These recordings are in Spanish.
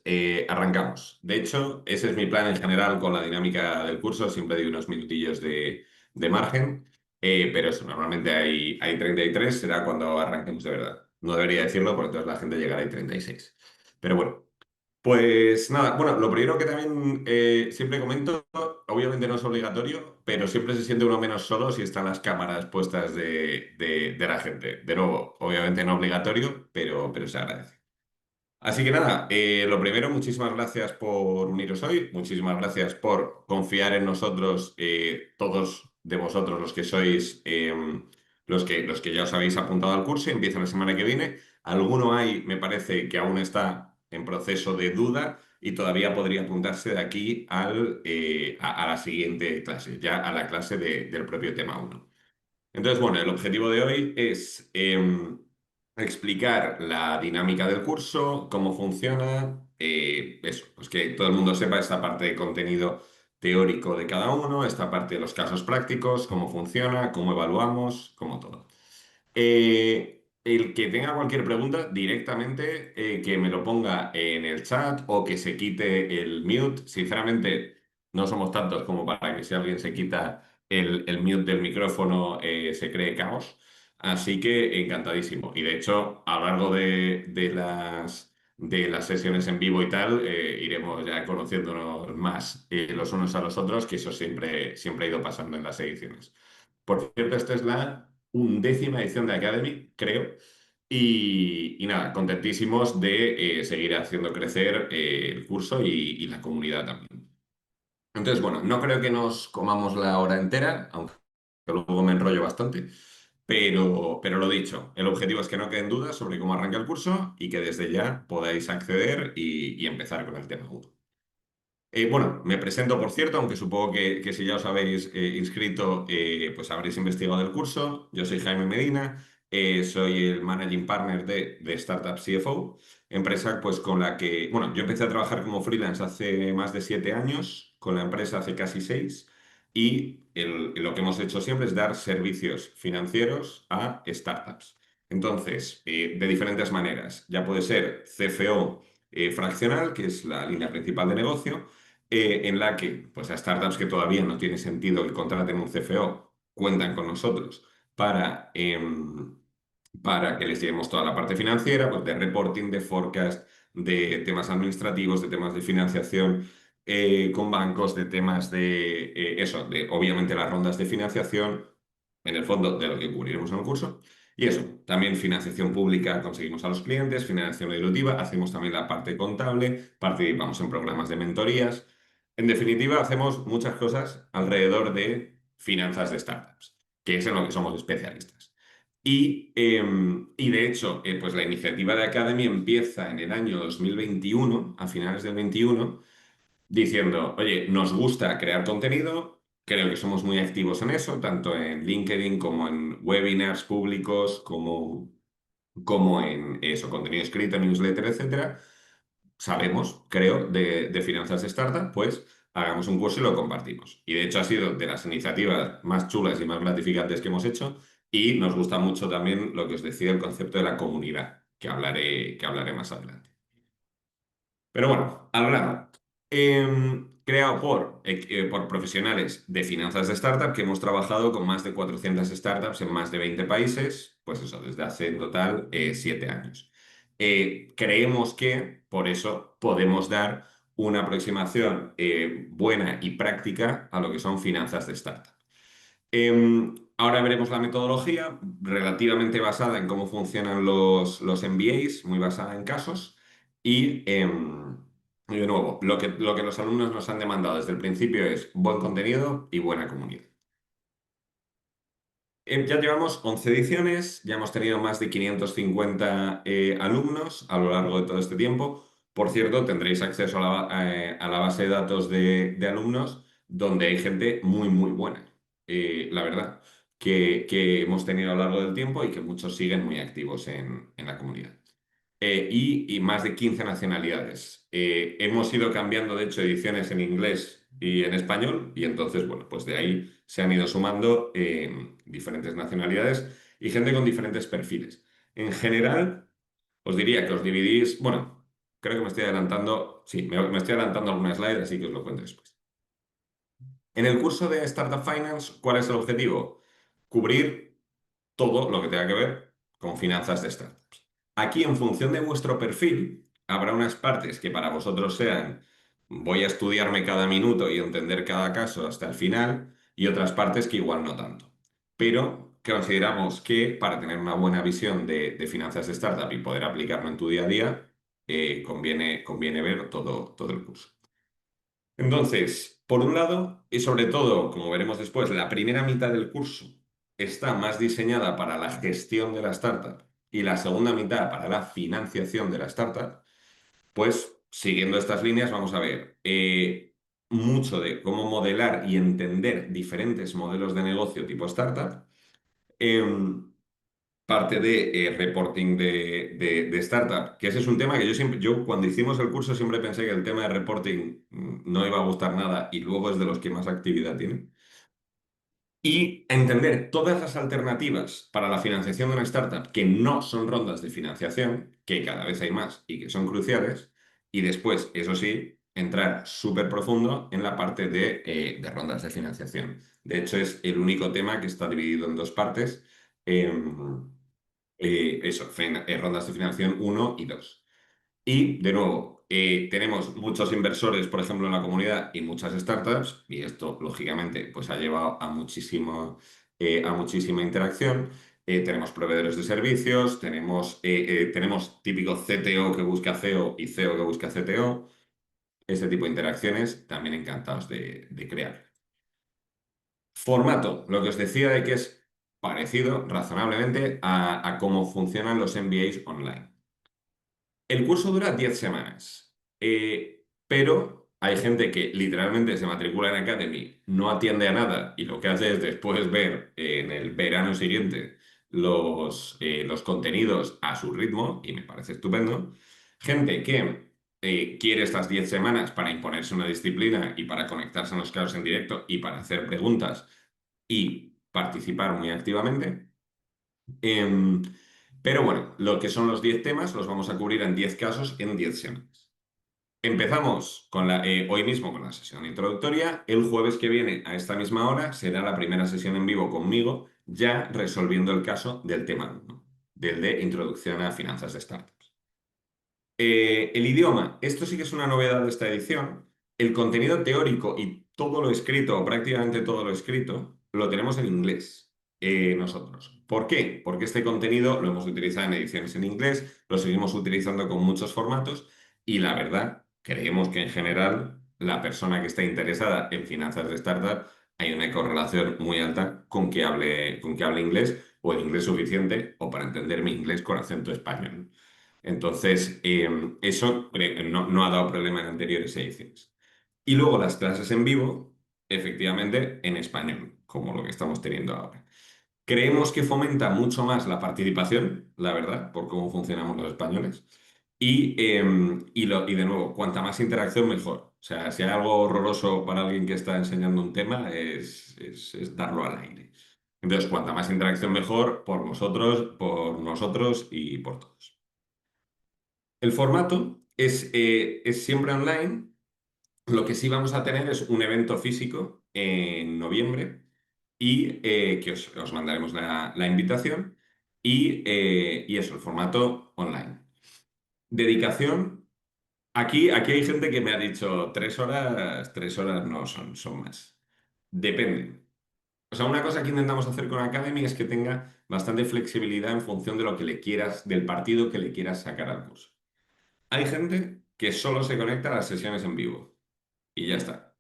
Pues arrancamos. De hecho, ese es mi plan en general con la dinámica del curso. Siempre doy unos minutillos de margen, pero eso, normalmente hay 33, será cuando arranquemos de verdad. No debería decirlo porque entonces la gente llegará a 36. Pero bueno, pues nada, bueno, lo primero que también siempre comento, obviamente no es obligatorio, pero siempre se siente uno menos solo si están las cámaras puestas de la gente. De nuevo, obviamente no obligatorio, pero se agradece. Así que nada, lo primero, muchísimas gracias por uniros hoy, muchísimas gracias por confiar en nosotros, todos de vosotros los que sois, los que ya os habéis apuntado al curso, empieza la semana que viene. Alguno hay, me parece, que aún está en proceso de duda y todavía podría apuntarse de aquí a la siguiente clase, ya a la clase del propio tema uno. Entonces, bueno, el objetivo de hoy es explicar la dinámica del curso, cómo funciona, eso, pues que todo el mundo sepa esta parte de contenido teórico de cada uno, esta parte de los casos prácticos, cómo funciona, cómo evaluamos, cómo todo. El que tenga cualquier pregunta, directamente que me lo ponga en el chat o que se quite el mute. Sinceramente, no somos tantos como para que si alguien se quita el mute del micrófono se cree caos. Así que encantadísimo. Y de hecho, a lo largo de las sesiones en vivo y tal, iremos ya conociéndonos más los unos a los otros, que eso siempre ha ido pasando en las ediciones. Por cierto, esta es la 11ª edición de Academy, creo. Y nada, contentísimos de seguir haciendo crecer el curso y la comunidad también. Entonces, bueno, no creo que nos comamos la hora entera, aunque luego me enrollo bastante. Pero lo dicho, el objetivo es que no queden dudas sobre cómo arranca el curso y que desde ya podáis acceder y empezar con el tema 1. Bueno, me presento, por cierto, aunque supongo que si ya os habéis inscrito, pues habréis investigado el curso. Yo soy Jaime Medina, soy el Managing Partner de Startup CFO, empresa pues con la que, bueno, yo empecé a trabajar como freelance hace más de 7 años, con la empresa hace casi 6, y lo que hemos hecho siempre es dar servicios financieros a startups. Entonces, de diferentes maneras, ya puede ser CFO fraccional, que es la línea principal de negocio, en la que pues a startups que todavía no tiene sentido que contraten un CFO, cuentan con nosotros para que les llevemos toda la parte financiera, pues de reporting, de forecast, de temas administrativos, de temas de financiación con bancos, de temas de obviamente las rondas de financiación, en el fondo de lo que cubriremos en el curso. Y eso, también financiación pública conseguimos a los clientes, financiación dilutiva, hacemos también la parte contable, participamos en programas de mentorías. En definitiva, hacemos muchas cosas alrededor de finanzas de startups, que es en lo que somos especialistas. Y de hecho, pues la iniciativa de Academy empieza en el año 2021, a finales del 21, diciendo, oye, nos gusta crear contenido, creo que somos muy activos en eso, tanto en LinkedIn como en webinars públicos, como en eso, contenido escrito, newsletter, etcétera. Sabemos, creo, de finanzas de startup, pues hagamos un curso y lo compartimos. Y de hecho ha sido de las iniciativas más chulas y más gratificantes que hemos hecho y nos gusta mucho también lo que os decía el concepto de la comunidad, que hablaré más adelante. Pero bueno, al grano. Creado por profesionales de finanzas de startup que hemos trabajado con más de 400 startups en más de 20 países, pues eso, desde hace en total 7 años. Creemos que por eso podemos dar una aproximación buena y práctica a lo que son finanzas de startup. Ahora veremos la metodología relativamente basada en cómo funcionan los MBAs, muy basada en casos. Y de nuevo, lo que los alumnos nos han demandado desde el principio es buen contenido y buena comunidad. Ya llevamos 11 ediciones, ya hemos tenido más de 550 alumnos a lo largo de todo este tiempo. Por cierto, tendréis acceso a la base de datos de alumnos donde hay gente muy, muy buena, la verdad, que hemos tenido a lo largo del tiempo y que muchos siguen muy activos en la comunidad. Y más de 15 nacionalidades. Hemos ido cambiando, de hecho, ediciones en inglés y en español, y entonces, bueno, pues de ahí se han ido sumando diferentes nacionalidades y gente con diferentes perfiles. En general, os diría que os dividís, bueno. creo que me estoy adelantando, sí, me estoy adelantando alguna slide, así que os lo cuento después. En el curso de Startup Finance, ¿cuál es el objetivo? Cubrir todo lo que tenga que ver con finanzas de startups. Aquí, en función de vuestro perfil, habrá unas partes que para vosotros sean voy a estudiarme cada minuto y entender cada caso hasta el final, y otras partes que igual no tanto. Pero consideramos que para tener una buena visión de finanzas de startup y poder aplicarlo en tu día a día, conviene ver todo el curso. Entonces, por un lado, y sobre todo, como veremos después, la primera mitad del curso está más diseñada para la gestión de la startup y la segunda mitad para la financiación de la startup, pues siguiendo estas líneas vamos a ver mucho de cómo modelar y entender diferentes modelos de negocio tipo startup. em, Parte de reporting de startup, que ese es un tema que yo cuando hicimos el curso siempre pensé que el tema de reporting no iba a gustar nada y luego es de los que más actividad tiene. Y entender todas las alternativas para la financiación de una startup que no son rondas de financiación, que cada vez hay más y que son cruciales. Y después, eso sí, entrar súper profundo en la parte de rondas de financiación. De hecho, es el único tema que está dividido en dos partes. Rondas de financiación uno y 2. Y de nuevo, tenemos muchos inversores, por ejemplo, en la comunidad y muchas startups, y esto, lógicamente, pues ha llevado a muchísima interacción. Tenemos proveedores de servicios, tenemos típico CTO que busca CEO y CEO que busca CTO. Este tipo de interacciones también encantados de crear. Formato, lo que os decía de que es parecido razonablemente a cómo funcionan los MBAs online. El curso dura 10 semanas, pero hay gente que literalmente se matricula en Academy, no atiende a nada y lo que hace es después ver en el verano siguiente los contenidos a su ritmo y me parece estupendo. Gente que quiere estas 10 semanas para imponerse una disciplina y para conectarse en los casos en directo y para hacer preguntas y participar muy activamente. Em, pero bueno, lo que son los 10 temas los vamos a cubrir en 10 casos en 10 semanas. Empezamos hoy mismo con la sesión introductoria. El jueves que viene a esta misma hora será la primera sesión en vivo conmigo, ya resolviendo el caso del tema 1, del de introducción a finanzas de startups. El idioma, esto sí que es una novedad de esta edición. El contenido teórico y todo lo escrito, o prácticamente todo lo escrito, lo tenemos en inglés, nosotros. ¿Por qué? Porque este contenido lo hemos utilizado en ediciones en inglés, lo seguimos utilizando con muchos formatos y la verdad, creemos que en general la persona que está interesada en finanzas de startup hay una correlación muy alta con que hable inglés o el inglés suficiente o para entender mi inglés con acento español. Entonces, eso no ha dado problema en anteriores ediciones. Y luego las clases en vivo, efectivamente, en español, como lo que estamos teniendo ahora. Creemos que fomenta mucho más la participación, la verdad, por cómo funcionamos los españoles. Y de nuevo, cuanta más interacción, mejor. O sea, si hay algo horroroso para alguien que está enseñando un tema, es darlo al aire. Entonces, cuanta más interacción, mejor por nosotros y por todos. El formato es siempre online. Lo que sí vamos a tener es un evento físico en noviembre y que os mandaremos la invitación y eso, el formato online. Dedicación. Aquí hay gente que me ha dicho 3 horas, 3 horas no son más. Depende. O sea, una cosa que intentamos hacer con Academy es que tenga bastante flexibilidad en función de lo que le quieras, del partido que le quieras sacar al curso. Hay gente que solo se conecta a las sesiones en vivo y ya está.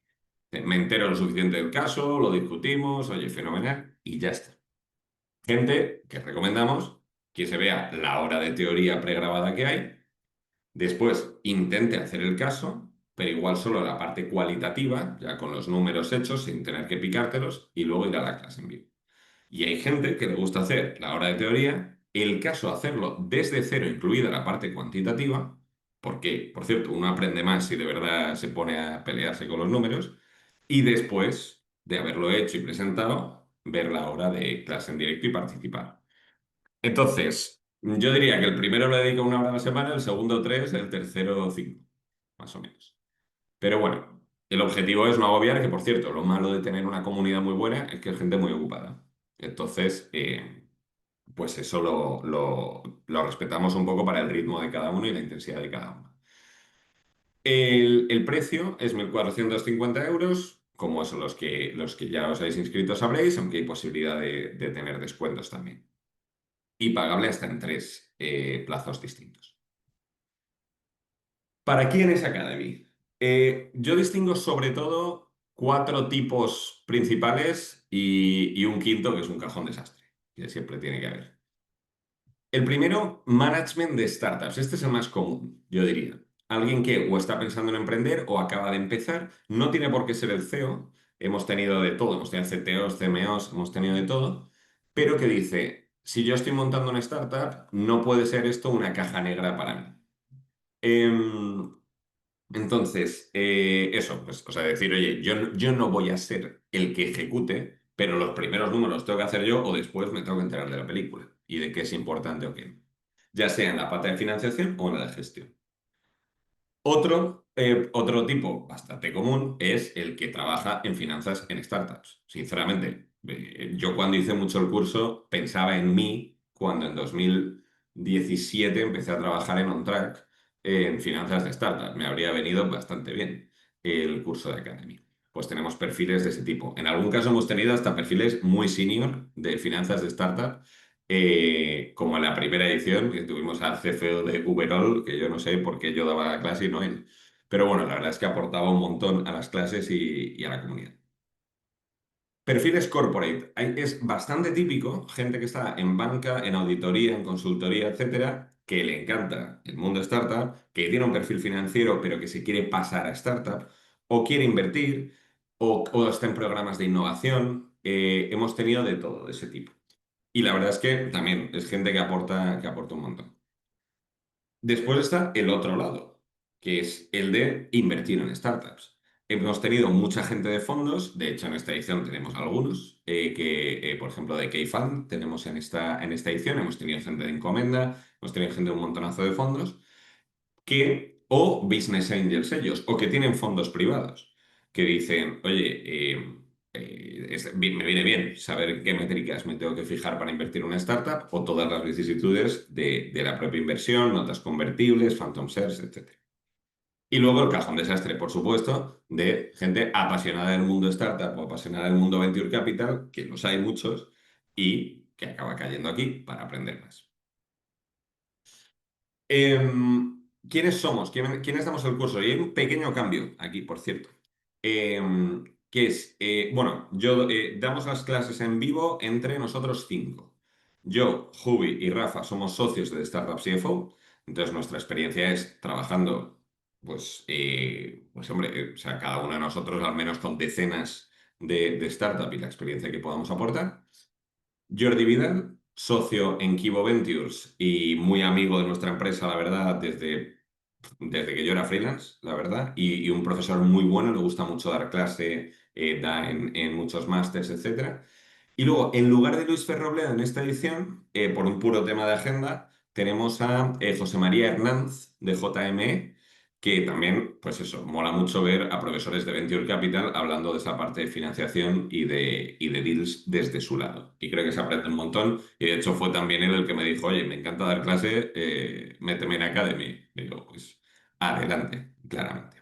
Me entero lo suficiente del caso, lo discutimos, oye, fenomenal, y ya está. Gente que recomendamos que se vea la hora de teoría pregrabada que hay, después intente hacer el caso, pero igual solo la parte cualitativa, ya con los números hechos, sin tener que picártelos, y luego ir a la clase en vivo. Y hay gente que le gusta hacer la hora de teoría, el caso hacerlo desde cero, incluida la parte cuantitativa, porque, por cierto, uno aprende más si de verdad se pone a pelearse con los números, y después de haberlo hecho y presentado, ver la hora de clase en directo y participar. Entonces, Yo diría que el primero le dedico 1 hora a la semana, el segundo 3, el tercero 5, más o menos. Pero bueno, el objetivo es no agobiar, que por cierto, lo malo de tener una comunidad muy buena es que es gente muy ocupada. Entonces, pues eso lo respetamos un poco para el ritmo de cada uno y la intensidad de cada uno. El precio es 1.450 euros, como son los que ya os habéis inscrito sabréis, aunque hay posibilidad de tener descuentos también. Y pagable hasta en 3 plazos distintos. ¿Para quién es Academy? Yo distingo sobre todo 4 tipos principales y un quinto que es un cajón desastre, que siempre tiene que haber. El primero, management de startups. Este es el más común, yo diría. Alguien que o está pensando en emprender o acaba de empezar. No tiene por qué ser el CEO. Hemos tenido de todo. Hemos tenido CTOs, CMOs, hemos tenido de todo. Pero que dice, si yo estoy montando una startup, no puede ser esto una caja negra para mí. Em, entonces, eso, pues, o sea, decir, oye, yo no voy a ser el que ejecute, pero los primeros números los tengo que hacer yo o después me tengo que enterar de la película y de qué es importante o qué no, ya sea en la pata de financiación o en la de gestión. Otro tipo bastante común es el que trabaja en finanzas en startups. Sinceramente, yo cuando hice mucho el curso pensaba en mí cuando en 2017 empecé a trabajar en OnTrack en finanzas de startups. Me habría venido bastante bien el curso de Academy. Pues tenemos perfiles de ese tipo. En algún caso hemos tenido hasta perfiles muy senior de finanzas de startup como en la primera edición, que tuvimos al CFO de Uberall, que yo no sé por qué yo daba la clase y no él. Pero bueno, la verdad es que aportaba un montón a las clases y a la comunidad. Perfiles corporate. Es bastante típico, gente que está en banca, en auditoría, en consultoría, etcétera, que le encanta el mundo startup, que tiene un perfil financiero, pero que se quiere pasar a startup, o quiere invertir, o está en programas de innovación. Hemos tenido de todo, de ese tipo. Y la verdad es que también es gente que aporta un montón. Después está el otro lado, que es el de invertir en startups. Hemos tenido mucha gente de fondos, de hecho en esta edición tenemos algunos, por ejemplo de K-Fund tenemos en esta edición, hemos tenido gente de Encomenda, hemos tenido gente de un montonazo de fondos, o business angels ellos, o que tienen fondos privados, que dicen, oye, me viene bien saber qué métricas me tengo que fijar para invertir en una startup o todas las vicisitudes de la propia inversión, notas convertibles, phantom shares, etc. Y luego el cajón desastre, por supuesto, de gente apasionada del mundo startup o apasionada del mundo venture capital, que los hay muchos, y que acaba cayendo aquí para aprender más. ¿Quiénes somos? ¿Quiénes damos el curso? Y hay un pequeño cambio aquí, por cierto. Que es, bueno, damos las clases en vivo entre nosotros 5. Yo, Jubi y Rafa somos socios de Startup CFO, entonces nuestra experiencia es trabajando, pues hombre, o sea, cada uno de nosotros al menos con decenas de startup y la experiencia que podamos aportar. Jordi Vidal, socio en Kibo Ventures y muy amigo de nuestra empresa, la verdad, desde que yo era freelance, la verdad, y un profesor muy bueno, le gusta mucho dar clase, da en muchos másters, etcétera. Y luego, en lugar de Luis Ferrobledo en esta edición, por un puro tema de agenda, tenemos a José María Hernández de JME, que también, pues eso, mola mucho ver a profesores de Venture Capital hablando de esa parte de financiación y de deals desde su lado. Y creo que se aprende un montón. Y de hecho fue también él el que me dijo, oye, me encanta dar clase, méteme en Academy. Digo, pues adelante, claramente.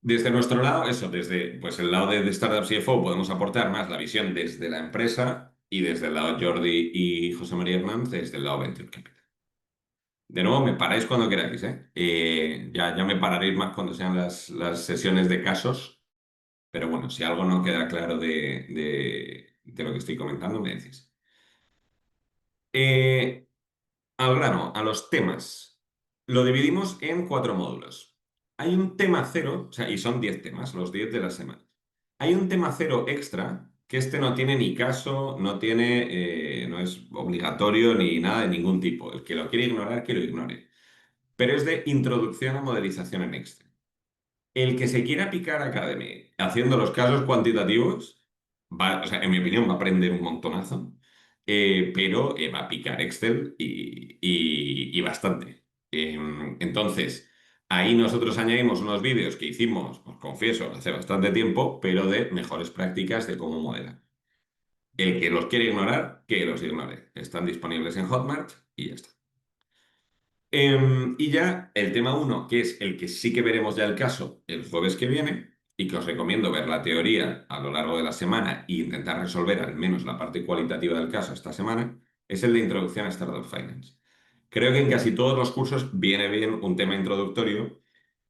Desde nuestro lado, eso, desde pues, el lado de Startup CFO podemos aportar más la visión desde la empresa y desde el lado Jordi y José María Hernández desde el lado Venture Capital. De nuevo, me paráis cuando queráis, ¿eh? Ya me pararéis más cuando sean las sesiones de casos, pero bueno, si algo no queda claro de lo que estoy comentando, me decís. Eh, Al grano, a los temas. Lo dividimos en 4 módulos. Hay un tema cero, o sea, y son 10 temas, los 10 de la semana. Hay un tema cero extra, que este no tiene ni caso, no es obligatorio ni nada de ningún tipo. El que lo quiere ignorar, que lo ignore. Pero es de introducción a modelización en Excel. El que se quiera picar Academy haciendo los casos cuantitativos, o sea, en mi opinión, va a aprender un montonazo. pero va a picar Excel y bastante. Entonces, ahí nosotros añadimos unos vídeos que hicimos, os confieso, hace bastante tiempo, pero de mejores prácticas de cómo modelar. El que los quiere ignorar, que los ignore. Están disponibles en Hotmart y ya está. Y ya el tema uno, que es el que sí que veremos ya el caso el jueves que viene, y que os recomiendo ver la teoría a lo largo de la semana e intentar resolver al menos la parte cualitativa del caso esta semana, es el de Introducción a Startup Finance. Creo que en casi todos los cursos viene bien un tema introductorio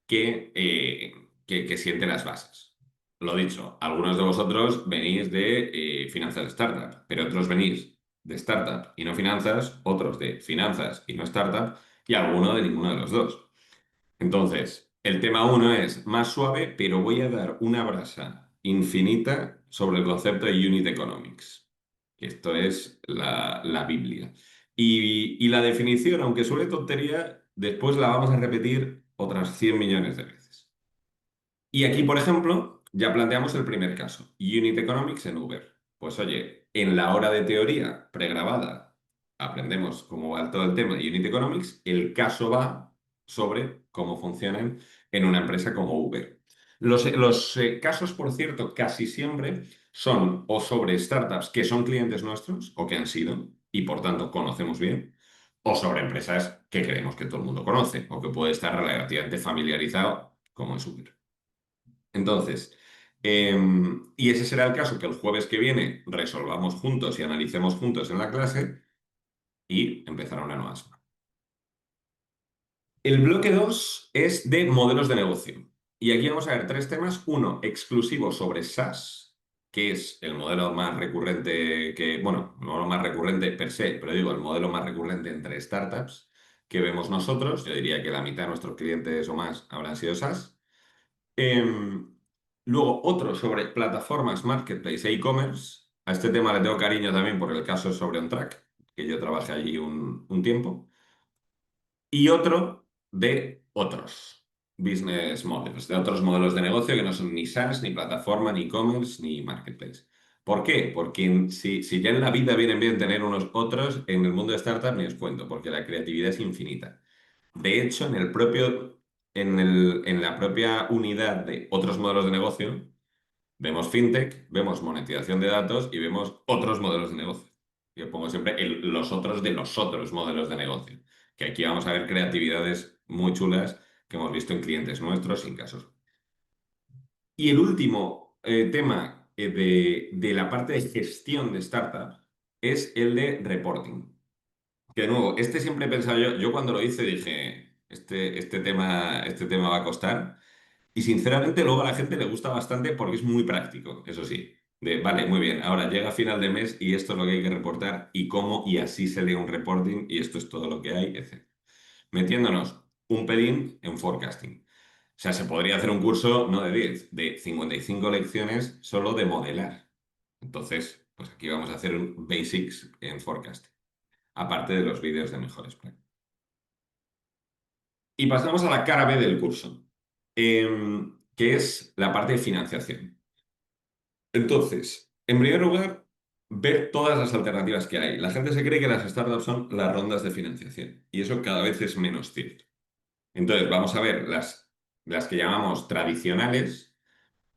que siente las bases. Lo dicho, algunos de vosotros venís de finanzas de startup, pero otros venís de startup y no finanzas, otros de finanzas y no startup, y alguno de ninguno de los dos. Entonces, el tema uno es más suave, pero voy a dar una brasa infinita sobre el concepto de Unit Economics. Esto es la Biblia. Y la definición, aunque suele tontería, después la vamos a repetir otras 100 millones de veces. Y aquí, por ejemplo, ya planteamos el primer caso, Unit Economics en Uber. Pues oye, en la hora de teoría pregrabada aprendemos cómo va todo el tema de Unit Economics, el caso va sobre cómo funcionan en una empresa como Uber. Los casos, por cierto, casi siempre son o sobre startups que son clientes nuestros o que han sido y por tanto conocemos bien, o sobre empresas que creemos que todo el mundo conoce o que puede estar relativamente familiarizado como es Uber. Entonces, y ese será el caso que el jueves que viene resolvamos juntos y analicemos juntos en la clase y empezará una nueva semana. El bloque 2 es de modelos de negocio. Y aquí vamos a ver tres temas. Uno, exclusivo sobre SaaS, que es el modelo más recurrente bueno, no lo más recurrente per se, pero digo, el modelo más recurrente entre startups que vemos nosotros. Yo diría que la mitad de nuestros clientes o más habrán sido SaaS. Em, Luego, otro sobre plataformas, marketplace e e-commerce. A este tema le tengo cariño también por el caso sobre OnTrack, que yo trabajé allí un tiempo. Y otro de otros business models, de otros modelos de negocio que no son ni SaaS, ni plataforma, ni e-commerce, ni marketplace. ¿Por qué? Porque si ya en la vida vienen bien tener unos otros, en el mundo de startup ni os cuento, porque la creatividad es infinita. De hecho, en la propia unidad de otros modelos de negocio, vemos fintech, vemos monetización de datos y vemos otros modelos de negocio. Yo pongo siempre los otros de los otros modelos de negocio. Que aquí vamos a ver creatividades muy chulas que hemos visto en clientes nuestros sin casos. Y el último tema de la parte de gestión de startup es el de reporting. Que de nuevo, este siempre he pensado yo cuando lo hice dije, este tema va a costar. Y sinceramente luego a la gente le gusta bastante porque es muy práctico, eso sí. Vale, muy bien, ahora llega final de mes y esto es lo que hay que reportar y cómo y así se lee un reporting y esto es todo lo que hay, etc. Metiéndonos un pelín en forecasting. O sea, se podría hacer un curso no de 10, de 55 lecciones solo de modelar. Entonces, pues aquí vamos a hacer un basics en forecasting, aparte de los vídeos de mejores prácticas. Y pasamos a la cara B del curso, que es la parte de financiación. Entonces, en primer lugar, ver todas las alternativas que hay. La gente se cree que las startups son las rondas de financiación y eso cada vez es menos cierto. Entonces, vamos a ver las que llamamos tradicionales,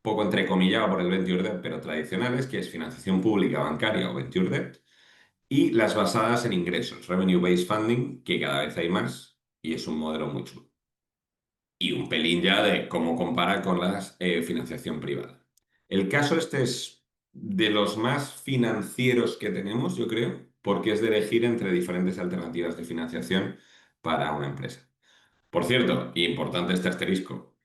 poco entrecomillado por el Venture Debt, pero tradicionales, que es financiación pública, bancaria o Venture Debt, y las basadas en ingresos, Revenue-Based Funding, que cada vez hay más y es un modelo muy chulo. Y un pelín ya de cómo compara con la financiación privada. El caso este es de los más financieros que tenemos, yo creo, porque es de elegir entre diferentes alternativas de financiación para una empresa. Por cierto, y importante este asterisco,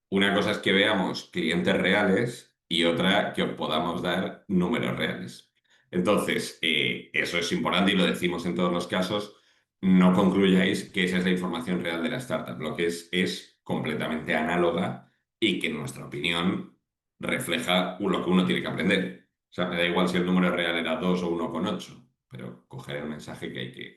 una cosa es que veamos clientes reales y otra que os podamos dar números reales. Entonces, eso es importante y lo decimos en todos los casos. No concluyáis que esa es la información real de la startup. Lo que es completamente análoga y que en nuestra opinión refleja lo que uno tiene que aprender. O sea, me da igual si el número real era 2 o 1,8, pero coger el mensaje que hay que...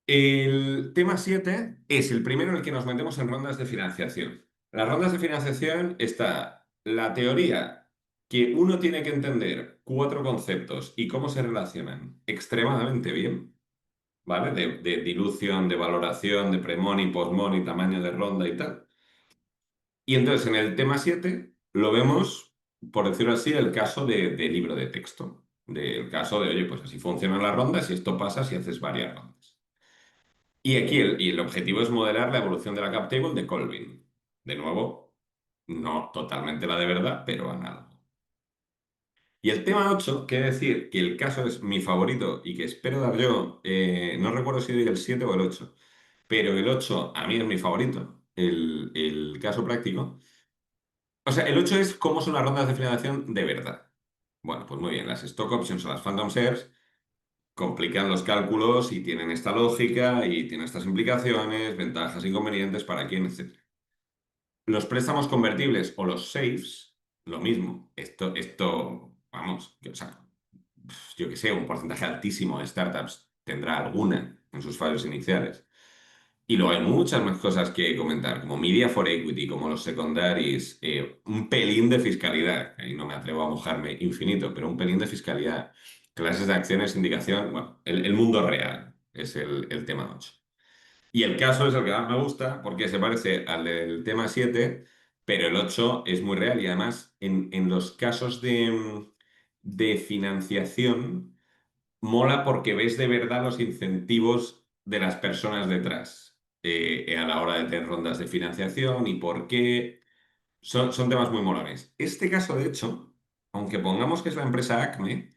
El tema 7 es el primero en el que nos metemos en rondas de financiación. Las rondas de financiación está la teoría que uno tiene que entender cuatro conceptos y cómo se relacionan extremadamente bien, ¿vale? De dilución, de valoración, de pre-money, post-money, tamaño de ronda y tal. Y entonces en el tema 7 lo vemos, por decirlo así, el caso de libro de texto. Del caso de, oye, pues así funcionan las rondas y esto pasa si haces varias rondas. Y aquí el objetivo es modelar la evolución de la cap table de Colvin. De nuevo, no totalmente la de verdad, pero van algo. Y el tema 8 quiere decir que el caso es mi favorito y que espero dar yo, no recuerdo si doy el 7 o el 8, pero el 8 a mí es mi favorito, el caso práctico. O sea, el 8 es cómo son las rondas de financiación de verdad. Bueno, pues muy bien, las stock options o las phantom shares complican los cálculos y tienen esta lógica y tienen estas implicaciones, ventajas, inconvenientes, para quién, etc. Los préstamos convertibles o los safes, lo mismo. Vamos, o sea, yo que sé, un porcentaje altísimo de startups tendrá alguna en sus fases iniciales. Y luego hay muchas más cosas que comentar, como Media for Equity, como los secondaries, un pelín de fiscalidad, ahí no me atrevo a mojarme infinito, pero un pelín de fiscalidad, clases de acciones, indicación, bueno, el mundo real es el tema 8. Y el caso es el que más me gusta porque se parece al del tema 7, pero el 8 es muy real y además en los casos de financiación mola porque ves de verdad los incentivos de las personas detrás a la hora de tener rondas de financiación y por qué. Son temas muy molones. Este caso, de hecho, aunque pongamos que es la empresa Acme,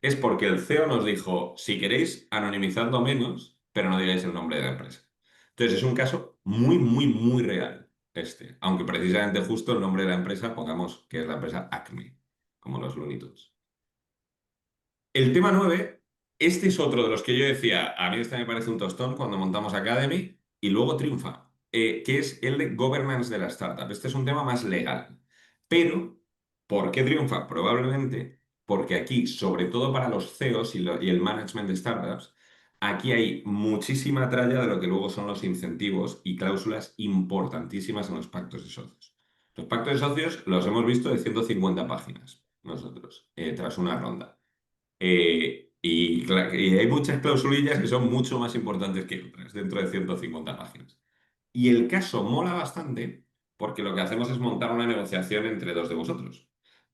es porque el CEO nos dijo, si queréis, anonimizadlo menos, pero no digáis el nombre de la empresa. Entonces es un caso muy, muy, muy real este, aunque precisamente justo el nombre de la empresa pongamos que es la empresa Acme, como los Looney Tunes. El tema 9, este es otro de los que yo decía, a mí este me parece un tostón cuando montamos Academy y luego triunfa, que es el de governance de la startup. Este es un tema más legal. Pero, ¿por qué triunfa? Probablemente porque aquí, sobre todo para los CEOs y el management de startups, aquí hay muchísima tralla de lo que luego son los incentivos y cláusulas importantísimas en los pactos de socios. Los pactos de socios los hemos visto de 150 páginas nosotros, tras una ronda. Y hay muchas clausulillas que son mucho más importantes que otras dentro de 150 páginas. Y el caso mola bastante porque lo que hacemos es montar una negociación entre dos de vosotros,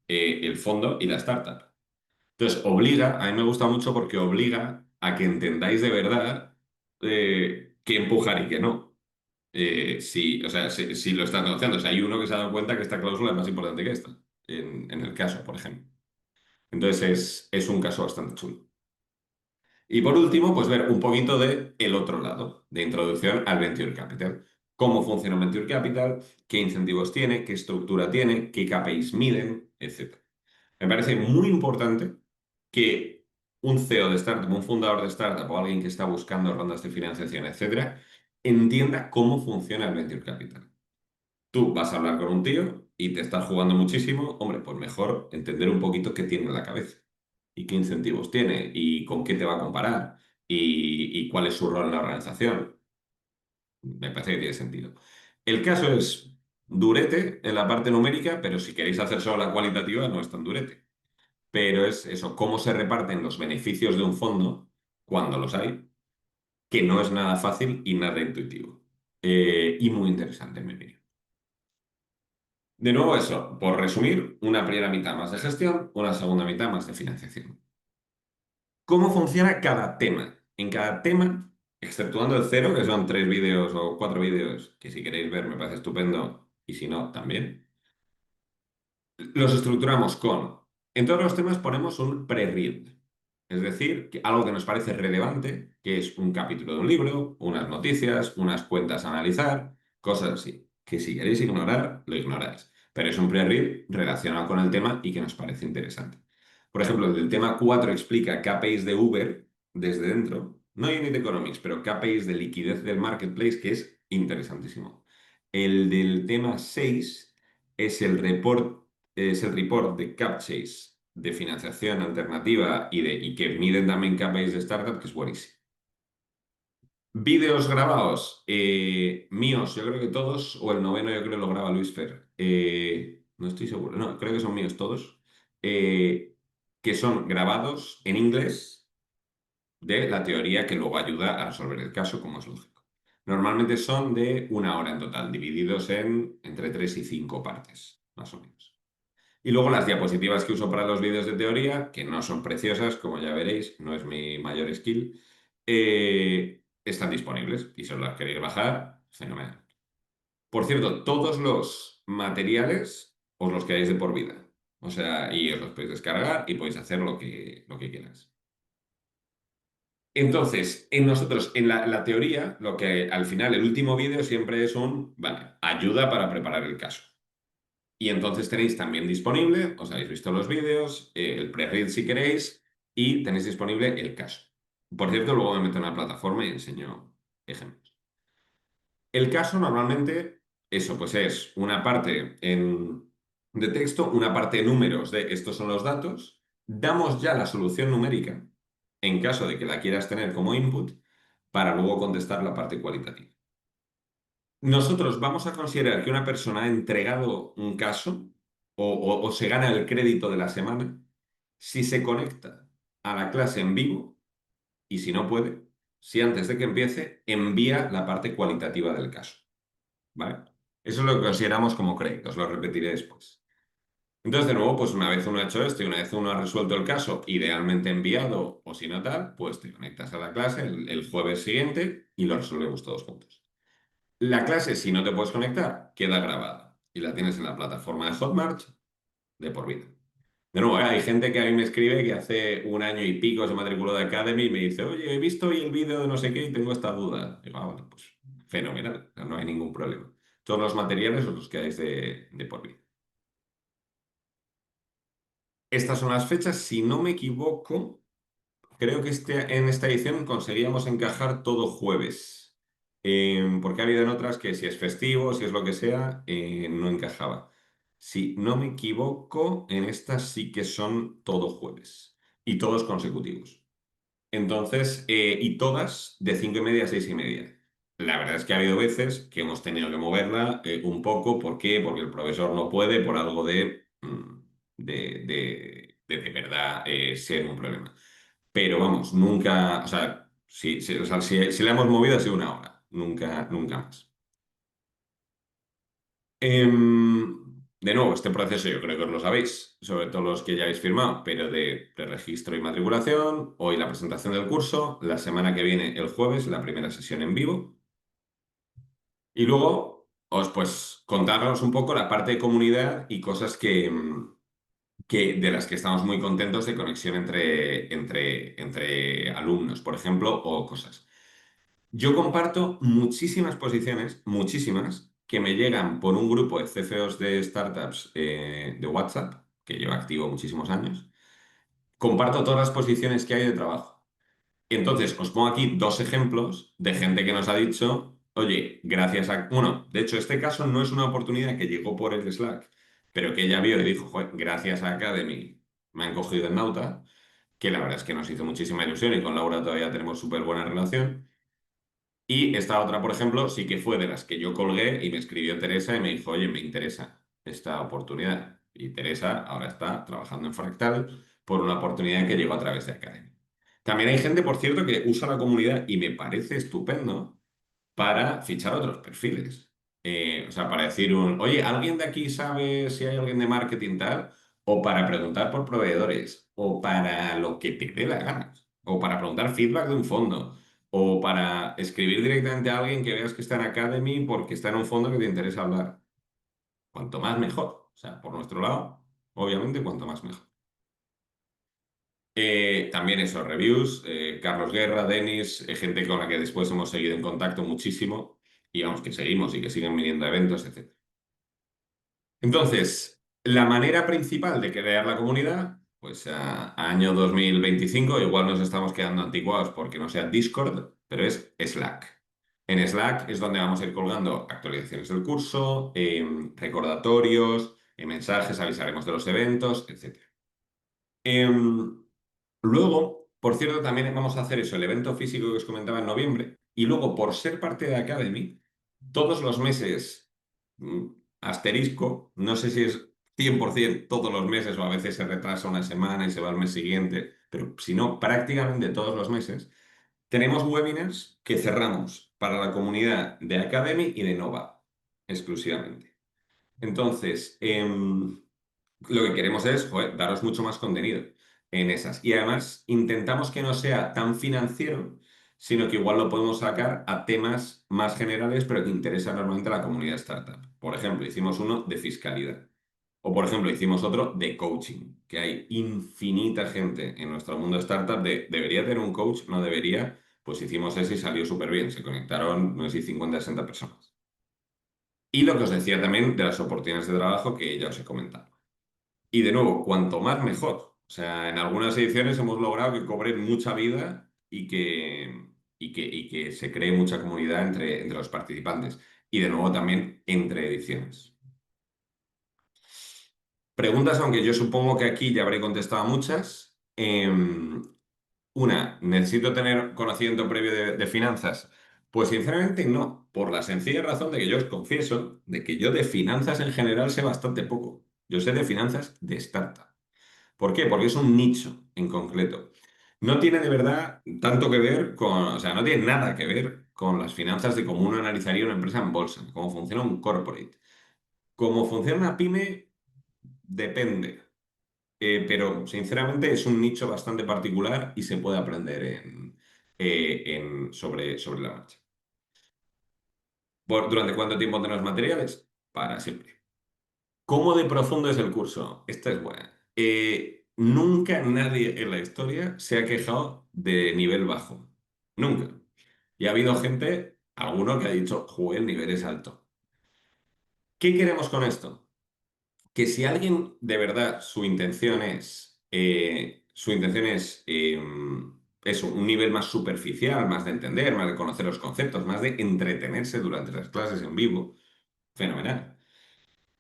el fondo y la startup. Entonces, a mí me gusta mucho porque obliga a que entendáis de verdad qué empujar y qué no. O sea, si lo estás negociando. O sea, hay uno que se ha dado cuenta que esta cláusula es más importante que esta, en el caso, por ejemplo. Entonces, es un caso bastante chulo. Y por último, pues ver un poquito de el otro lado, de introducción al Venture Capital. Cómo funciona un Venture Capital, qué incentivos tiene, qué estructura tiene, qué KPIs miden, etc. Me parece muy importante que un CEO de startup, un fundador de startup o alguien que está buscando rondas de financiación, etc., entienda cómo funciona el Venture Capital. Tú vas a hablar con un tío y te estás jugando muchísimo, hombre, pues mejor entender un poquito qué tiene en la cabeza y qué incentivos tiene y con qué te va a comparar y cuál es su rol en la organización. Me parece que tiene sentido. El caso es durete en la parte numérica, pero si queréis hacer solo la cualitativa, no es tan durete. Pero es eso, cómo se reparten los beneficios de un fondo cuando los hay, que no es nada fácil y nada intuitivo. Y muy interesante, en mi opinión. De nuevo eso, por resumir, una primera mitad más de gestión, una segunda mitad más de financiación. ¿Cómo funciona cada tema? En cada tema, exceptuando el cero, que son 3 vídeos o 4 vídeos, que si queréis ver me parece estupendo, y si no, también, los estructuramos en todos los temas ponemos un pre-read, es decir, algo que nos parece relevante, que es un capítulo de un libro, unas noticias, unas cuentas a analizar, cosas así, que si queréis ignorar, lo ignoráis, pero es un pre-read relacionado con el tema y que nos parece interesante. Por ejemplo, el del tema 4 explica KPIs de Uber desde dentro, no Unit Economics, pero KPIs de liquidez del marketplace, que es interesantísimo. El del tema 6 es el report de CapChase de financiación alternativa y que miden también KPIs de startup, que es buenísimo. Vídeos grabados, míos, yo creo que todos, o el noveno yo creo que lo graba Luis Fer. No estoy seguro, no, creo que son míos todos. eh, que son grabados en inglés de la teoría que luego ayuda a resolver el caso, como es lógico. Normalmente son de 1 hora en total, divididos en entre 3 y 5 partes, más o menos. Y luego las diapositivas que uso para los vídeos de teoría, que no son preciosas, como ya veréis, no es mi mayor skill, están disponibles. Y si os las queréis bajar, fenomenal. Por cierto, todos los materiales os los quedáis de por vida. O sea, y os los podéis descargar y podéis hacer lo que quieras. Entonces, en nosotros, en la teoría, lo que al final, el último vídeo siempre es vale, ayuda para preparar el caso. Y entonces tenéis también disponible, os habéis visto los vídeos, el pre-read si queréis, y tenéis disponible el caso. Por cierto, luego me meto en la plataforma y enseño ejemplos. El caso normalmente, eso pues es una parte de texto, una parte de números de estos son los datos, damos ya la solución numérica, en caso de que la quieras tener como input, para luego contestar la parte cualitativa. Nosotros vamos a considerar que una persona ha entregado un caso o se gana el crédito de la semana si se conecta a la clase en vivo y si no puede, si antes de que empiece envía la parte cualitativa del caso. ¿Vale? Eso es lo que consideramos como crédito, os lo repetiré después. Entonces, de nuevo, pues una vez uno ha hecho esto y una vez uno ha resuelto el caso, idealmente enviado o si no tal, pues te conectas a la clase el jueves siguiente y lo resolvemos todos juntos. La clase, si no te puedes conectar, queda grabada y la tienes en la plataforma de Hotmart de por vida. De nuevo, hay gente que a mí me escribe que hace 1 año y pico se matriculó de Academy y me dice, oye, he visto hoy el vídeo de no sé qué y tengo esta duda. Digo, bueno, pues fenomenal, no hay ningún problema. Todos los materiales os los quedáis de por vida. Estas son las fechas, si no me equivoco. Creo que en esta edición conseguíamos encajar todo jueves, porque ha habido en otras que si es festivo, si es lo que sea, no encajaba. Si no me equivoco, en estas sí que son todo jueves y todos consecutivos. Entonces, y todas de 5:30 a 6:30. La verdad es que ha habido veces que hemos tenido que moverla un poco. ¿Por qué? Porque el profesor no puede por algo de verdad ser un problema. Pero vamos, nunca, o sea, o sea, si la hemos movido ha sido 1 hora, nunca, nunca más. De nuevo, este proceso yo creo que os lo sabéis, sobre todo los que ya habéis firmado, pero de preregistro y matriculación, hoy la presentación del curso, la semana que viene, el jueves, la primera sesión en vivo, y luego os pues contaros un poco la parte de comunidad y cosas que de las que estamos muy contentos de conexión entre alumnos, por ejemplo, o cosas. Yo comparto muchísimas posiciones, muchísimas, que me llegan por un grupo de CFOs de startups de WhatsApp, que lleva activo muchísimos años. Comparto todas las posiciones que hay de trabajo. Y entonces os pongo aquí 2 ejemplos de gente que nos ha dicho, oye, gracias a... Bueno, de hecho, este caso no es una oportunidad que llegó por el Slack, pero que ella vio y dijo, joder, gracias a Academy me han cogido en Nauta, que la verdad es que nos hizo muchísima ilusión y con Laura todavía tenemos súper buena relación. Y esta otra, por ejemplo, sí que fue de las que yo colgué y me escribió Teresa y me dijo, oye, me interesa esta oportunidad. Y Teresa ahora está trabajando en Fractal por una oportunidad que llegó a través de Academy. También hay gente, por cierto, que usa la comunidad y me parece estupendo para fichar otros perfiles. O sea, para decir oye, ¿alguien de aquí sabe si hay alguien de marketing tal? O para preguntar por proveedores, o para lo que te dé la gana, o para preguntar feedback de un fondo, o para escribir directamente a alguien que veas que está en Academy porque está en un fondo que te interesa hablar. Cuanto más mejor. O sea, por nuestro lado, obviamente, cuanto más mejor. También esos reviews, Carlos Guerra, Denis, gente con la que después hemos seguido en contacto muchísimo y vamos, que seguimos y que siguen viniendo a eventos, etc. Entonces, la manera principal de crear la comunidad, pues a año 2025, igual nos estamos quedando anticuados porque no sea Discord, pero es Slack. En Slack es donde vamos a ir colgando actualizaciones del curso, recordatorios, mensajes, avisaremos de los eventos, etc. Luego, por cierto, también vamos a hacer eso, el evento físico que os comentaba en noviembre. Y luego, por ser parte de Academy, todos los meses, mm, asterisco, no sé si es 100% todos los meses o a veces se retrasa una semana y se va al mes siguiente, pero si no, prácticamente todos los meses, tenemos webinars que cerramos para la comunidad de Academy y de Nova exclusivamente. Entonces, lo que queremos es, joder, daros mucho más contenido en esas. Y además intentamos que no sea tan financiero, sino que igual lo podemos sacar a temas más generales, pero que interesan normalmente a la comunidad startup. Por ejemplo, hicimos uno de fiscalidad. O por ejemplo, hicimos otro de coaching, que hay infinita gente en nuestro mundo startup de, ¿debería tener un coach? No debería. Pues hicimos ese y salió súper bien. Se conectaron, no sé si 50 o 60 personas. Y lo que os decía también de las oportunidades de trabajo que ya os he comentado. Y de nuevo, cuanto más mejor. O sea, en algunas ediciones hemos logrado que cobren mucha vida y que se cree mucha comunidad entre los participantes. Y de nuevo también entre ediciones. Preguntas, aunque yo supongo que aquí ya habré contestado muchas. Una, ¿necesito tener conocimiento previo de finanzas? Pues sinceramente no, por la sencilla razón de que yo os confieso de que yo de finanzas en general sé bastante poco. Yo sé de finanzas de startup. ¿Por qué? Porque es un nicho en concreto. No tiene de verdad tanto que ver con, o sea, no tiene nada que ver con las finanzas de cómo uno analizaría una empresa en bolsa, cómo funciona un corporate. Cómo funciona una pyme, depende. Pero sinceramente es un nicho bastante particular y se puede aprender sobre la marcha. ¿Durante cuánto tiempo tenemos materiales? Para siempre. ¿Cómo de profundo es el curso? Esta es buena. Nunca nadie en la historia se ha quejado de nivel bajo. Nunca. Y ha habido gente, alguno que ha dicho, joder, el nivel es alto. ¿Qué queremos con esto? Que si alguien de verdad su intención es eso, un nivel más superficial, más de entender, más de conocer los conceptos, más de entretenerse durante las clases en vivo, fenomenal.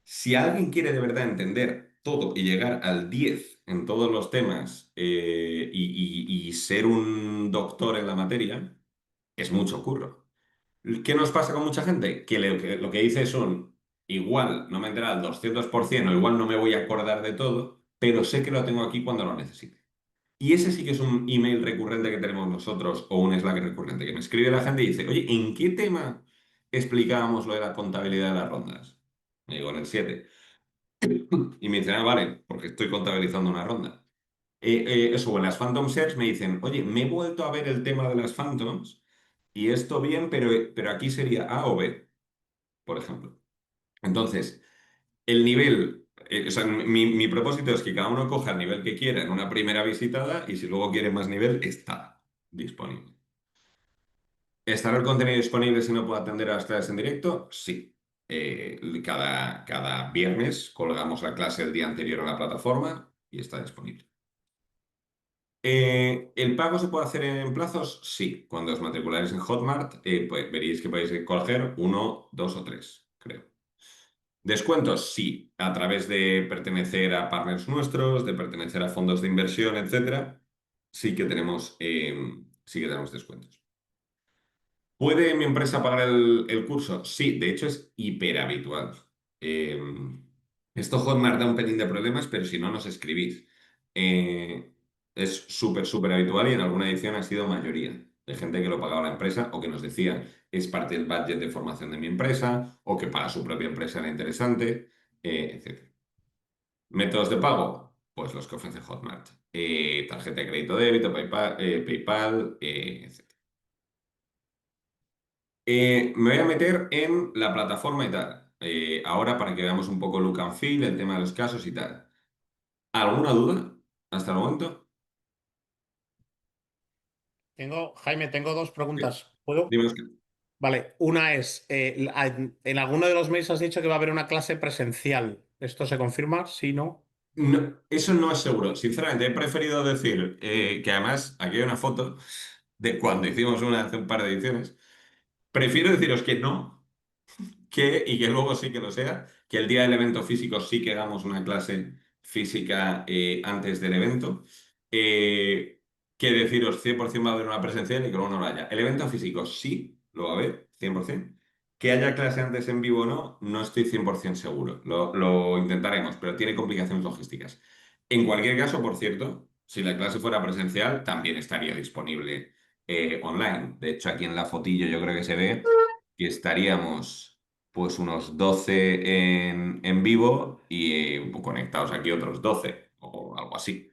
Si alguien quiere de verdad entender todo y llegar al 10 en todos los temas y ser un doctor en la materia, es mucho curro. ¿Qué nos pasa con mucha gente? Que lo que dice es igual no me enteraré al 200% o igual no me voy a acordar de todo, pero sé que lo tengo aquí cuando lo necesite. Y ese sí que es un email recurrente que tenemos nosotros o un Slack recurrente, que me escribe la gente y dice, oye, ¿en qué tema explicábamos lo de la contabilidad de las rondas? Me digo, en el 7. Y me dicen, ah, vale, porque estoy contabilizando una ronda. Eso, o en las Phantom Shares me dicen, oye, me he vuelto a ver el tema de las Phantoms y esto bien, pero aquí sería A o B, por ejemplo. Entonces, el nivel, o sea, mi propósito es que cada uno coja el nivel que quiera en una primera visitada y si luego quiere más nivel, está disponible. ¿Estará el contenido disponible si no puedo atender a las clases en directo? Sí. Cada viernes colgamos la clase el día anterior a la plataforma y está disponible. ¿El pago se puede hacer en plazos? Sí. Cuando os matriculáis en Hotmart, pues veréis que podéis coger uno, dos o tres, creo. Descuentos, sí, a través de pertenecer a partners nuestros, de pertenecer a fondos de inversión, etcétera, sí que tenemos descuentos. ¿Puede mi empresa pagar el curso? Sí, de hecho es hiperhabitual. Eh, Esto Hotmart da un pelín de problemas, pero si no nos escribís. Eh, es súper, súper habitual y en alguna edición ha sido mayoría de gente que lo pagaba la empresa o que nos decía es parte del budget de formación de mi empresa o que para su propia empresa era interesante, etc. ¿Métodos de pago? Pues los que ofrece Hotmart. Tarjeta de crédito débito, PayPal, etc. Me voy a meter en la plataforma y tal. Ahora para que veamos un poco look and feel, el tema de los casos y tal. ¿Alguna duda hasta el momento? Jaime, tengo dos Sí. preguntas. ¿Puedo? Dime, Vale, una es, en alguno de los mails has dicho que va a haber una clase presencial. ¿Esto se confirma? Sí, no. eso no es seguro. Sinceramente, he preferido decir que además aquí hay una foto de cuando hicimos una hace un par de ediciones. Prefiero deciros que no, y que luego sí que lo sea, que el día del evento físico sí que hagamos una clase física antes del evento, eh, que deciros 100% va a haber una presencial y que luego no la haya. El evento físico sí lo va a haber, 100%. Que haya clase antes en vivo o no, no estoy 100% seguro. Lo intentaremos, pero tiene complicaciones logísticas. En cualquier caso, por cierto, si la clase fuera presencial, también estaría disponible online. De hecho, aquí en la fotillo yo creo que se ve que estaríamos pues unos 12 en vivo y conectados aquí otros 12 o algo así.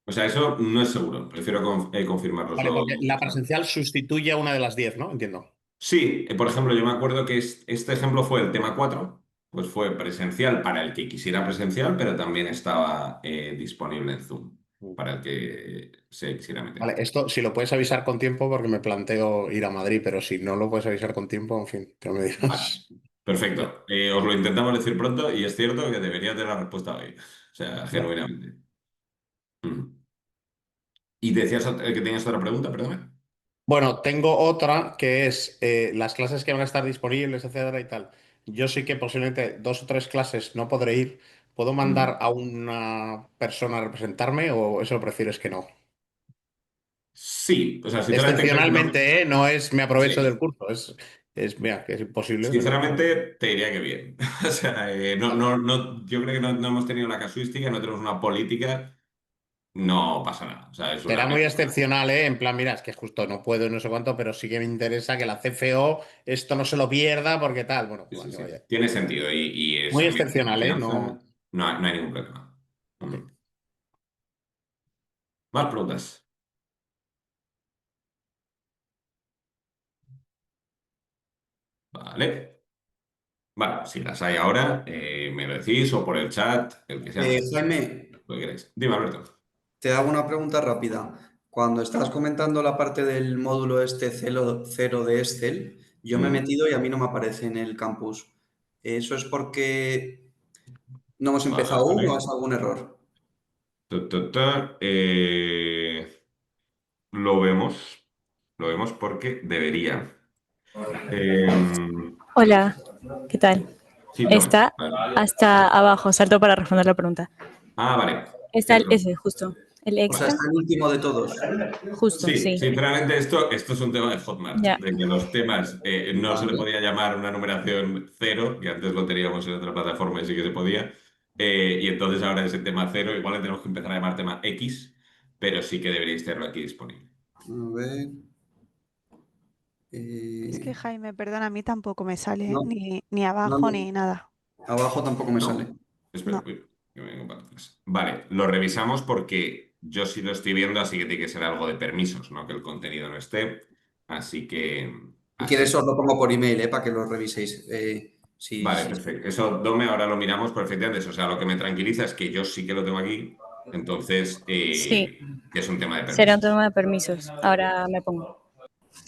O sea, eso no es seguro. Prefiero Vale, confirmarlo. porque la presencial sustituye a una de las 10, ¿no? Entiendo. Sí, por ejemplo, yo me acuerdo que este ejemplo fue el tema 4, pues fue presencial para el que quisiera presencial, pero también estaba disponible en Zoom para el que se quisiera meter. Vale, esto si lo puedes avisar con tiempo, porque me planteo ir a Madrid, pero si no lo puedes avisar con tiempo, en fin, que me Vale, digas. perfecto. Os lo intentamos decir pronto y es cierto que debería tener la respuesta hoy. O sea, genuinamente. Mm. ¿Y decías que tenías otra pregunta? Perdón. Bueno, tengo otra que es las clases que van a estar disponibles, etcétera y tal. Yo sí que posiblemente 2 o 3 clases no podré ir. ¿Puedo mandar a una persona a representarme o eso prefieres que no? Sí, o sea, sinceramente creo que no. Excepcionalmente, ¿eh? No es me aprovecho del Sí. curso, mira, que es imposible, pero Sinceramente, te diría que bien. O sea, yo creo que no hemos tenido la casuística, no tenemos una política, no pasa nada. O sea, es una será muy mezcla. excepcional, ¿eh? En plan, mira, es que justo no puedo, no sé cuánto, pero sí que me interesa que la CFO esto no se lo pierda porque tal. Bueno, Sí, sí, vale, sí. vaya. Tiene sentido y es Muy ambiente de excepcional, ¿eh? confianza, No. no hay ningún problema. Ok. Mm. Más preguntas. Vale. Vale, si las hay ahora, me lo decís o por el chat, el que sea más. Jaime, Lo que queráis. Dime, Alberto. te hago una pregunta rápida. Cuando estás comentando la parte del módulo este cero de Excel, yo me he Mm. metido y a mí no me aparece en el campus. ¿Eso es porque no hemos empezado aún o Vale. es algún error? Lo vemos. Lo vemos porque debería. Em, Hola, ¿qué tal? sí, toma. Está Vale. hasta abajo, salto para responder la pregunta. Ah, vale. Está el Eso. ese, justo. El O sea, extra, está el último de todos. justo, Sí, sí. sinceramente esto es un tema de Hotmart, Ya, de que los temas no se le Vale. podía llamar una numeración cero, que antes lo teníamos en otra plataforma y sí que se podía, y entonces ahora es el tema cero, igual le tenemos que empezar a llamar tema X, pero sí que deberíais tenerlo aquí disponible. A ver. Es que eh, Jaime, perdona, a mí tampoco me sale, no, ni no, abajo no. ni nada. Abajo tampoco me ¿No? sale. Espera, No. uy, que me vengo para atrás. Vale, lo revisamos porque yo sí lo estoy viendo, así que tiene que ser algo de permisos, no que el contenido no esté. Así que, Si quieres así. os lo pongo por email, para que lo reviséis. Sí, Vale, sí. perfecto. Eso, Dome, ahora lo miramos perfectamente. O sea, lo que me tranquiliza es que yo sí que lo tengo aquí. Entonces, sí. que es un tema de Será un permisos. tema de permisos. Ahora me pongo.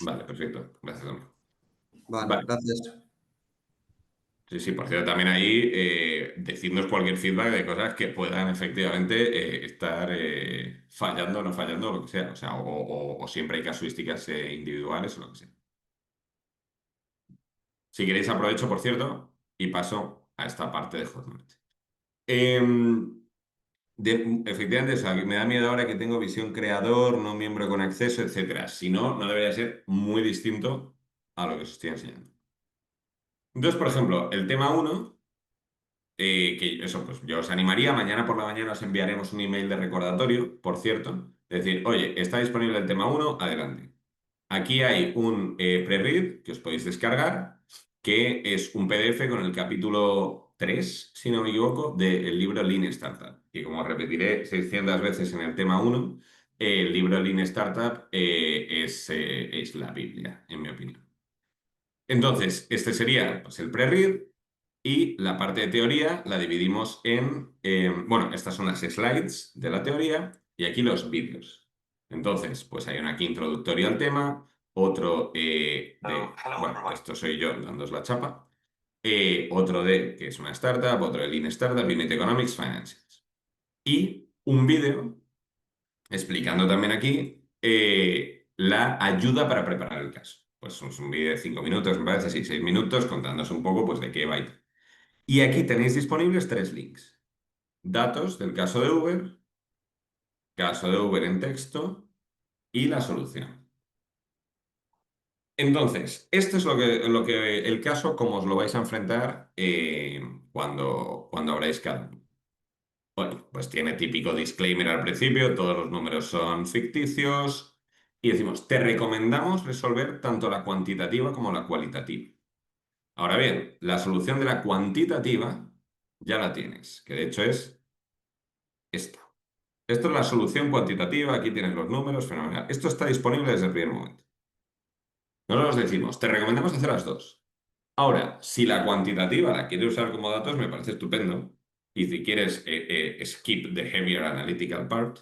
Vale, perfecto. Gracias, Dome. Vale, Vale. gracias. Sí, sí, por cierto, también ahí decidnos cualquier feedback de cosas que puedan efectivamente estar fallando o no fallando, o lo que sea. O sea, o siempre hay casuísticas individuales o lo que sea. Si queréis, aprovecho, por cierto, y paso a esta parte de Hotmart. Em, efectivamente, o sea, me da miedo ahora que tengo visión creador, no miembro con acceso, etcétera. Si no, no debería ser muy distinto a lo que os estoy enseñando. Entonces, por ejemplo, el tema uno, que eso, pues yo os animaría, mañana por la mañana os enviaremos un email de recordatorio, por cierto, decir, oye, está disponible el tema uno, adelante. Aquí hay un pre-read que os podéis descargar, que es un PDF con el capítulo 3 si no me equivoco, del libro Lean Startup. Y como repetiré 600 veces en el tema uno, el libro Lean Startup es la Biblia, en mi opinión. Entonces, este sería pues, el pre-read y la parte de teoría la dividimos bueno, estas son las slides de la teoría y aquí los vídeos. Entonces, pues hay una aquí introductoria al tema, otro bueno, esto soy yo dándos la chapa, otro de, que es una startup, otro de Lean Startup, Unit Economics, Finances. Y un vídeo explicando también aquí la ayuda para preparar el caso. Pues es un vídeo de 5 minutos, me parece, sí, 6 minutos, contándonos un poco pues, de qué va. Y aquí tenéis disponibles 3 links. Datos del caso de Uber en texto y la solución. Entonces, esto es el caso, como os lo vais a enfrentar cuando abráis cada uno. Bueno, pues tiene típico disclaimer al principio, todos los números son ficticios y decimos, te recomendamos resolver tanto la cuantitativa como la cualitativa. Ahora bien, la solución de la cuantitativa ya la tienes, que de hecho es esta. Esto es la solución cuantitativa, aquí tienes los números, fenomenal. Esto está disponible desde el primer momento. Nosotros decimos, te recomendamos hacer las dos. Ahora, si la cuantitativa la quieres usar como datos, me parece estupendo. Y si quieres, skip the heavier analytical part.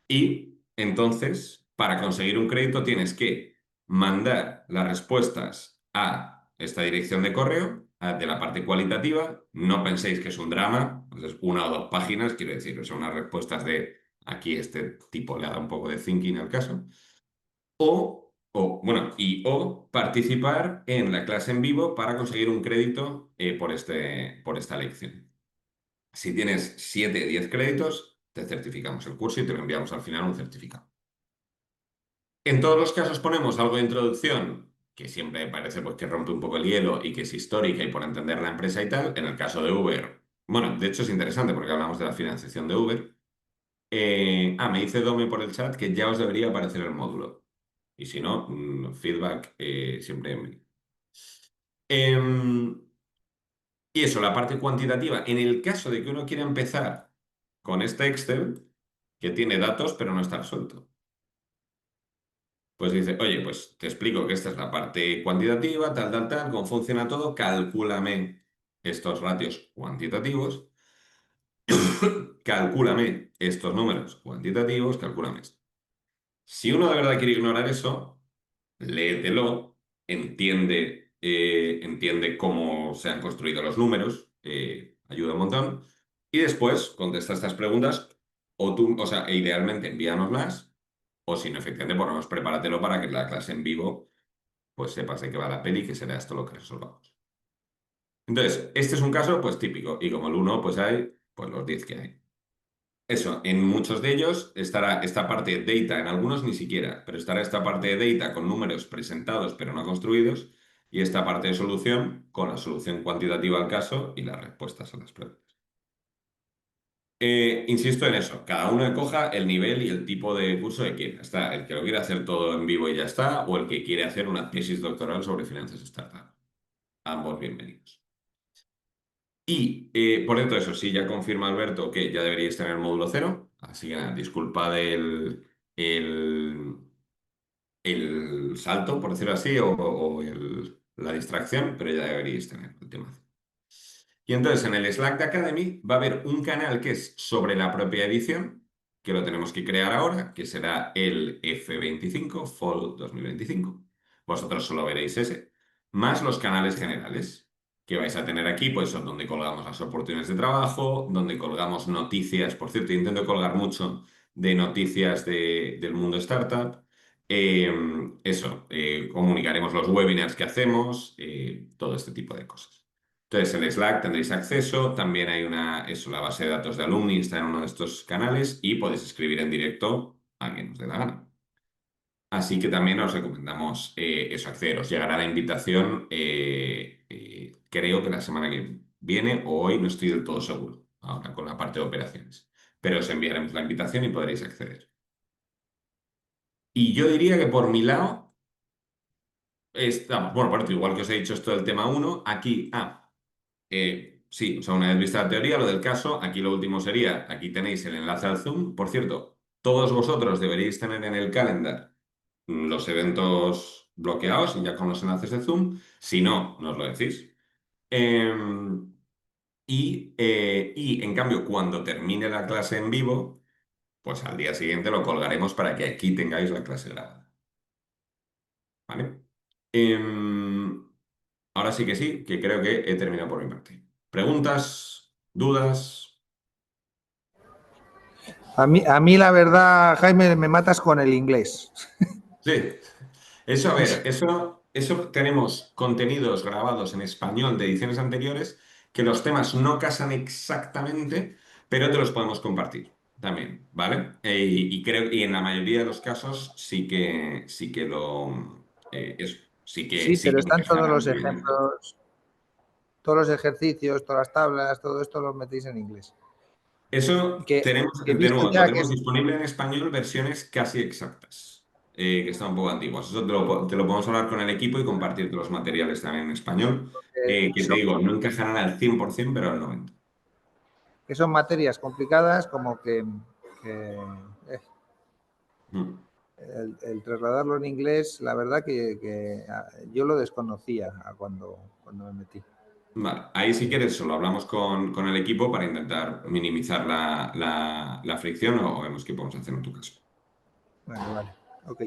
Y entonces, para conseguir un crédito, tienes que mandar las respuestas a esta dirección de correo, de la parte cualitativa. No penséis que es un drama, pues es 1 o 2 páginas, quiero decir, son unas respuestas de aquí este tipo le da un poco de thinking al caso. O participar en la clase en vivo para conseguir un crédito por esta lección. Si tienes 7 o 10 créditos, te certificamos el curso y te lo enviamos al final un certificado. En todos los casos ponemos algo de introducción, que siempre parece pues, que rompe un poco el hielo y que es histórica y por entender la empresa y tal. En el caso de Uber, bueno, de hecho es interesante porque hablamos de la financiación de Uber. Me dice Dome por el chat que ya os debería aparecer el módulo. Y si no, feedback siempre bienvenido. Y eso, la parte cuantitativa. En el caso de que uno quiera empezar con este Excel, que tiene datos pero no está resuelto, pues dice, oye, pues te explico que esta es la parte cuantitativa, tal, tal, tal, cómo funciona todo, cálculame estos ratios cuantitativos, cálculame estos números cuantitativos, cálculame esto. Si uno de verdad quiere ignorar eso, léetelo, entiende cómo se han construido los números, ayuda un montón, y después contesta estas preguntas, e idealmente envíanoslas, o si no, efectivamente, por lo menos prepáratelo para que en la clase en vivo, pues sepas de qué va la peli y que será esto lo que resolvamos. Entonces, este es un caso, pues típico, y como el 1, pues hay, pues los 10 que hay. Eso, en muchos de ellos estará esta parte de data, en algunos ni siquiera, pero estará esta parte de data con números presentados pero no construidos y esta parte de solución con la solución cuantitativa al caso y las respuestas a las preguntas. Insisto en eso, cada uno coja el nivel y el tipo de curso que quiera. Está el que lo quiere hacer todo en vivo y ya está, o el que quiere hacer una tesis doctoral sobre finanzas startup. Ambos bienvenidos. Y por cierto, eso sí, ya confirma Alberto que ya deberíais tener el módulo 0. Así que nada, disculpad el, el salto, por decirlo así, o la distracción, pero ya deberíais tener el tema. Y entonces en el Slack de Academy va a haber un canal que es sobre la propia edición, que lo tenemos que crear ahora, que será el F25, Fall 2025. Vosotros solo veréis ese, más los canales generales que vais a tener aquí, pues son donde colgamos las oportunidades de trabajo, donde colgamos noticias. Por cierto, intento colgar mucho de noticias del mundo startup. Comunicaremos los webinars que hacemos, todo este tipo de cosas. Entonces, en Slack tendréis acceso, también hay la base de datos de alumni está en uno de estos canales y podéis escribir en directo a quien os dé la gana. Así que también os recomendamos acceder. Os llegará la invitación, creo que la semana que viene o hoy, no estoy del todo seguro, ahora con la parte de operaciones. Pero os enviaremos la invitación y podréis acceder. Y yo diría que por mi lado, estamos, bueno, por cierto, igual que os he dicho esto del tema 1, aquí, sí, o sea, una vez vista la teoría, lo del caso, aquí lo último sería, aquí tenéis el enlace al Zoom. Por cierto, todos vosotros deberéis tener en el calendar los eventos bloqueados y ya con los enlaces de Zoom. Si no, nos lo decís. Y en cambio, cuando termine la clase en vivo, pues al día siguiente lo colgaremos para que aquí tengáis la clase grabada. ¿Vale? Ahora sí, que creo que he terminado por mi parte. ¿Preguntas? ¿Dudas? A mí la verdad, Jaime, me matas con el inglés. Sí. Eso, a ver, eso tenemos contenidos grabados en español de ediciones anteriores que los temas no casan exactamente, pero te los podemos compartir también, ¿vale? Y creo y en la mayoría de los casos sí que lo eso, Sí que Sí, pero que están todos encajará los muy bien. ejemplos, todos los ejercicios, todas las tablas, todo esto lo metéis en inglés. Eso Que tenemos, he de visto nuevo, lo ya que tenemos disponible en español, versiones casi exactas, que están un poco antiguas. Eso te lo podemos hablar con el equipo y compartirte los materiales también en español, que te son, digo, no encajarán al 100%, pero al 90%. que son materias complicadas, como que, eh, Mm. el trasladarlo en inglés, la verdad que yo lo desconocía cuando me metí. Vale, ahí si quieres solo hablamos con el equipo para intentar minimizar la fricción o vemos qué podemos hacer en tu caso. Vale, ok.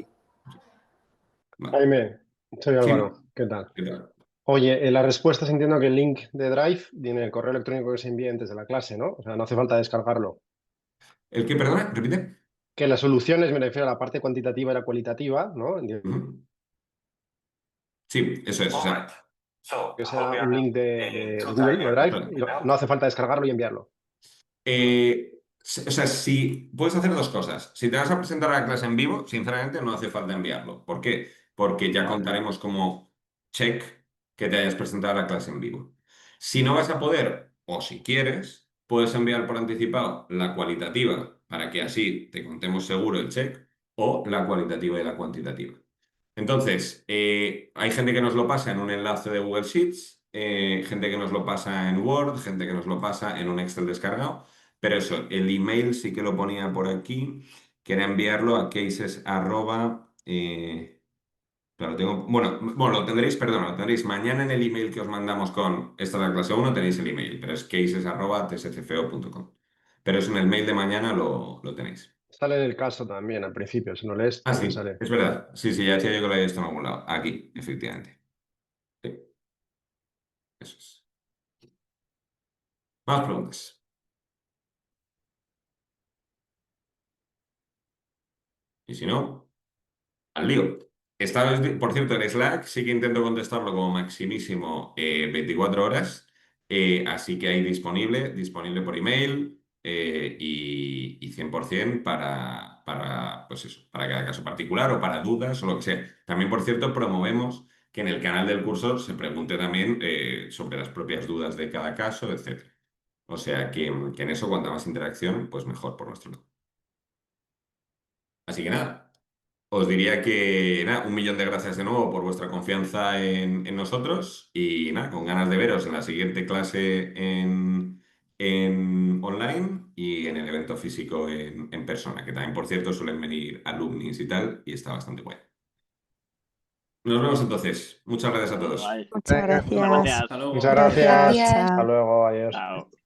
Vale. Jaime, soy Sí, Álvaro, ¿qué tal? ¿qué tal? Oye, en las respuestas entiendo que el link de Drive viene el correo electrónico que se envía antes de la clase, ¿no? O sea, no hace falta descargarlo. ¿El qué, perdona? Repite. Que las soluciones, me refiero a la parte cuantitativa y la cualitativa, ¿no? Ujú. Sí, eso es. O sea, Que sea un link de Google, de Drive, y no hace falta descargarlo y enviarlo. O sea, si puedes hacer dos cosas. Si te vas a presentar a la clase en vivo, sinceramente no hace falta enviarlo. ¿Por qué? Porque ya contaremos como check que te hayas presentado a la clase en vivo. Si no vas a poder, o si quieres, puedes enviar por anticipado la cualitativa para que así te contemos seguro el check, o la cualitativa y la cuantitativa. Entonces, hay gente que nos lo pasa en un enlace de Google Sheets, gente que nos lo pasa en Word, gente que nos lo pasa en un Excel descargado. Pero eso, el email sí que lo ponía por aquí, que era enviarlo a cases arroba, claro, bueno, lo tendréis, perdón, lo tendréis mañana en el email que os mandamos con esta es la clase 1, tenéis el email, pero es cases@tscfo.com. Pero eso en el mail de mañana lo tenéis. Sale en el caso también al principio, si no lees, Ah, también sí, sale. es verdad. Sí, sí, ya decía yo que lo había visto en algún lado. Aquí, efectivamente. Sí, eso es. Más preguntas. Y si no, al lío. Esta vez, por cierto, en Slack sí que intento contestarlo como maximísimo 24 horas, así que hay disponible por email y 100% pues eso, para cada caso particular o para dudas o lo que sea. También, por cierto, promovemos que en el canal del curso se pregunte también sobre las propias dudas de cada caso, etc. O sea que en eso, cuanta más interacción, pues mejor por nuestro lado. Así que nada. Os diría que nada, un millón de gracias de nuevo por vuestra confianza en nosotros y nada, con ganas de veros en la siguiente clase en online y en el evento físico en persona, que también, por cierto, suelen venir alumnis y tal, y está bastante guay. Nos vemos entonces. Muchas gracias a todos. Muchas Venga, gracias. Muchas gracias. Gracias. Hasta luego, adiós. Chao.